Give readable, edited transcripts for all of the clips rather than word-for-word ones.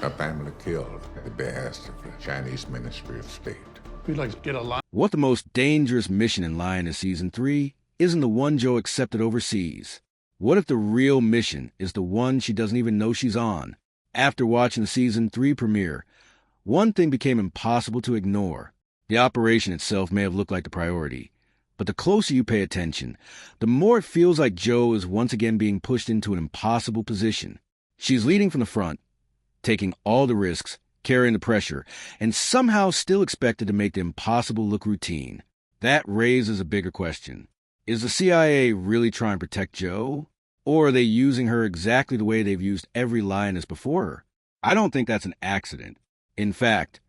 A family killed at the behest of the Chinese Ministry of State. We'd like to get a line. What the most dangerous mission in Lioness Season 3 isn't the one Joe accepted overseas? What if the real mission is the one she doesn't even know she's on? After watching the Season 3 premiere, one thing became impossible to ignore. The operation itself may have looked like the priority, but the closer you pay attention, the more it feels like Joe is once again being pushed into an impossible position. She's leading from the front, taking all the risks, carrying the pressure, and somehow still expected to make the impossible look routine. That raises a bigger question. Is the CIA really trying to protect Joe? Or are they using her exactly the way they've used every lioness before her? I don't think that's an accident. In fact,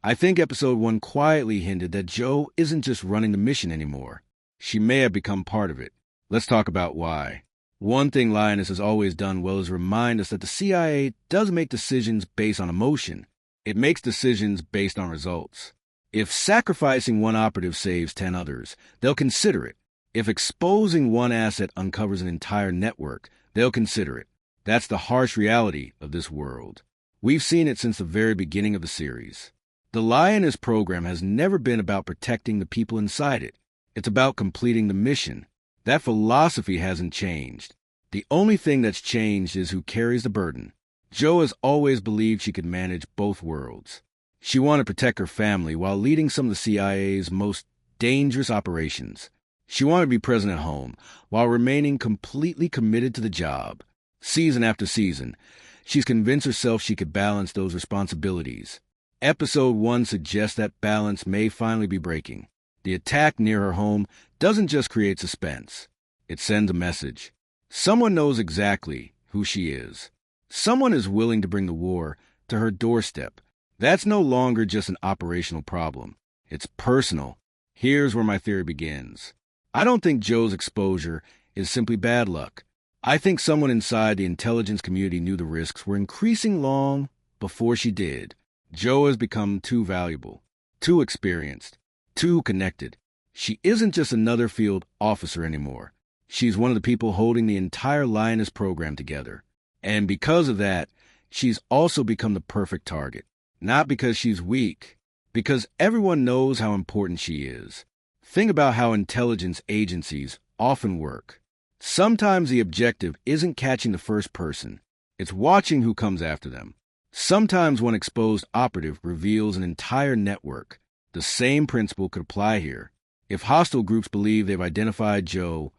I think Episode 1 quietly hinted that Joe isn't just running the mission anymore. She may have become part of it. Let's talk about why. One thing Lioness has always done well is remind us that the CIA does make decisions based on emotion. It makes decisions based on results. If sacrificing one operative saves 10 others, they'll consider it. If exposing one asset uncovers an entire network, they'll consider it. That's the harsh reality of this world. We've seen it since the very beginning of the series. The Lioness program has never been about protecting the people inside it. It's about completing the mission. That philosophy hasn't changed. The only thing that's changed is who carries the burden. Joe has always believed she could manage both worlds. She wanted to protect her family while leading some of the CIA's most dangerous operations. She wanted to be present at home while remaining completely committed to the job. Season after season, she's convinced herself she could balance those responsibilities. Episode 1 suggests that balance may finally be breaking. The attack near her home doesn't just create suspense. It sends a message. Someone knows exactly who she is. Someone is willing to bring the war to her doorstep. That's no longer just an operational problem. It's personal. Here's where my theory begins. I don't think Joe's exposure is simply bad luck. I think someone inside the intelligence community knew the risks were increasing long before she did. Joe has become too valuable, too experienced, too connected. She isn't just another field officer anymore. She's one of the people holding the entire Lioness program together. And because of that, she's also become the perfect target. Not because she's weak, because everyone knows how important she is. Think about how intelligence agencies often work. Sometimes the objective isn't catching the first person. It's watching who comes after them. Sometimes one exposed operative reveals an entire network. The same principle could apply here. If hostile groups believe they've identified Joe,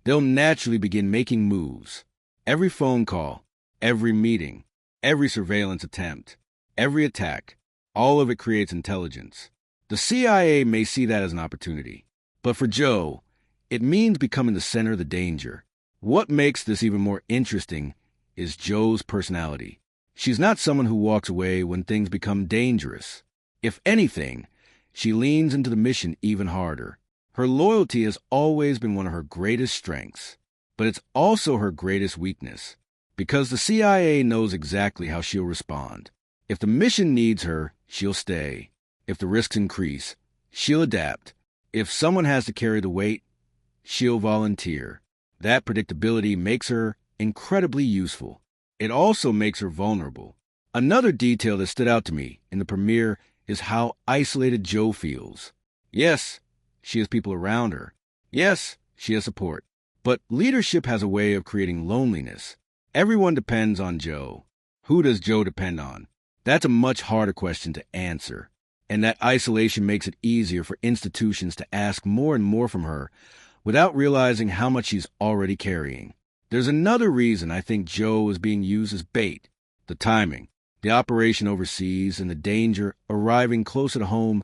they'll naturally begin making moves. Every phone call, every meeting, every surveillance attempt, every attack, all of it creates intelligence. The CIA may see that as an opportunity. But for Joe, it means becoming the center of the danger. What makes this even more interesting is Joe's personality. She's not someone who walks away when things become dangerous. If anything, she leans into the mission even harder. Her loyalty has always been one of her greatest strengths, but it's also her greatest weakness, because the CIA knows exactly how she'll respond. If the mission needs her, she'll stay. If the risks increase, she'll adapt. If someone has to carry the weight, she'll volunteer. That predictability makes her incredibly useful. It also makes her vulnerable. Another detail that stood out to me in the premiere is how isolated Joe feels. Yes, she has people around her. Yes, she has support. But leadership has a way of creating loneliness. Everyone depends on Joe. Who does Joe depend on? That's a much harder question to answer. And that isolation makes it easier for institutions to ask more and more from her without realizing how much she's already carrying. There's another reason I think Joe is being used as bait. The timing, the operation overseas, and the danger arriving closer to home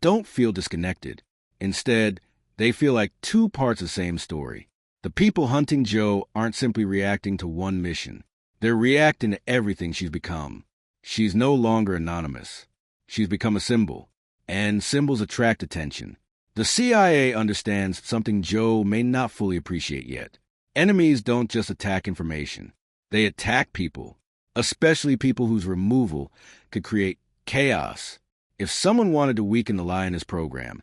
don't feel disconnected. Instead, they feel like two parts of the same story. The people hunting Joe aren't simply reacting to one mission. They're reacting to everything she's become. She's no longer anonymous. She's become a symbol, and symbols attract attention. The CIA understands something Joe may not fully appreciate yet. Enemies don't just attack information. They attack people, especially people whose removal could create chaos. If someone wanted to weaken the Lioness program,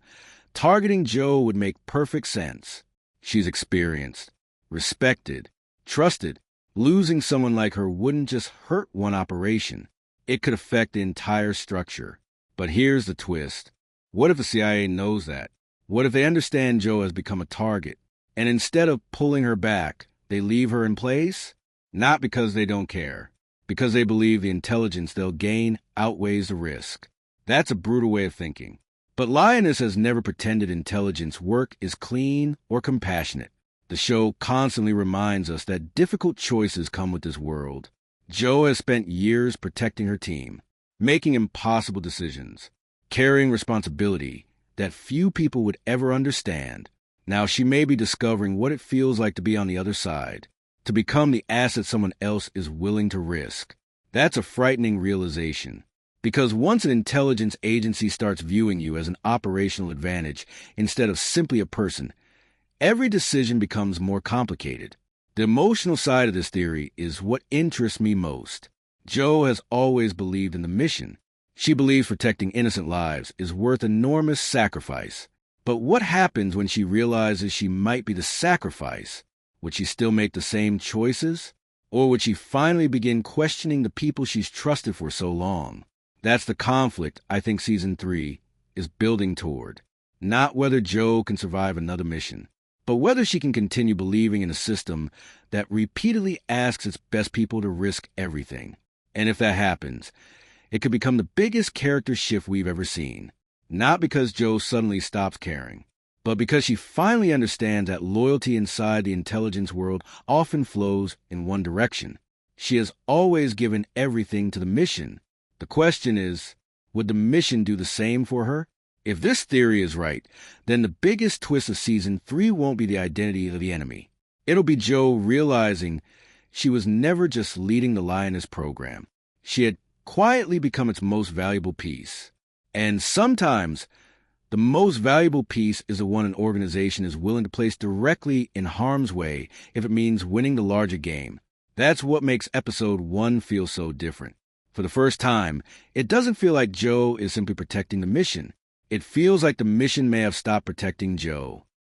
targeting Joe would make perfect sense. She's experienced, respected, trusted. Losing someone like her wouldn't just hurt one operation. It could affect the entire structure. But here's the twist. What if the CIA knows that? What if they understand Jo has become a target, and instead of pulling her back, they leave her in place? Not because they don't care, because they believe the intelligence they'll gain outweighs the risk. That's a brutal way of thinking. But Lioness has never pretended intelligence work is clean or compassionate. The show constantly reminds us that difficult choices come with this world. Jo has spent years protecting her team, making impossible decisions, carrying responsibility that few people would ever understand. Now she may be discovering what it feels like to be on the other side, to become the asset someone else is willing to risk. That's a frightening realization, because once an intelligence agency starts viewing you as an operational advantage instead of simply a person, every decision becomes more complicated. The emotional side of this theory is what interests me most. Jo has always believed in the mission. She believes protecting innocent lives is worth enormous sacrifice. But what happens when she realizes she might be the sacrifice? Would she still make the same choices? Or would she finally begin questioning the people she's trusted for so long? That's the conflict I think Season 3 is building toward. Not whether Jo can survive another mission, but whether she can continue believing in a system that repeatedly asks its best people to risk everything. And if that happens, it could become the biggest character shift we've ever seen. Not because Jo suddenly stops caring, but because she finally understands that loyalty inside the intelligence world often flows in one direction. She has always given everything to the mission. The question is, would the mission do the same for her? If this theory is right, then the biggest twist of Season 3 won't be the identity of the enemy. It'll be Jo realizing she was never just leading the Lioness program. She had quietly become its most valuable piece. And sometimes, the most valuable piece is the one an organization is willing to place directly in harm's way if it means winning the larger game. That's what makes Episode 1 feel so different. For the first time, it doesn't feel like Jo is simply protecting the mission. It feels like the mission may have stopped protecting Jo.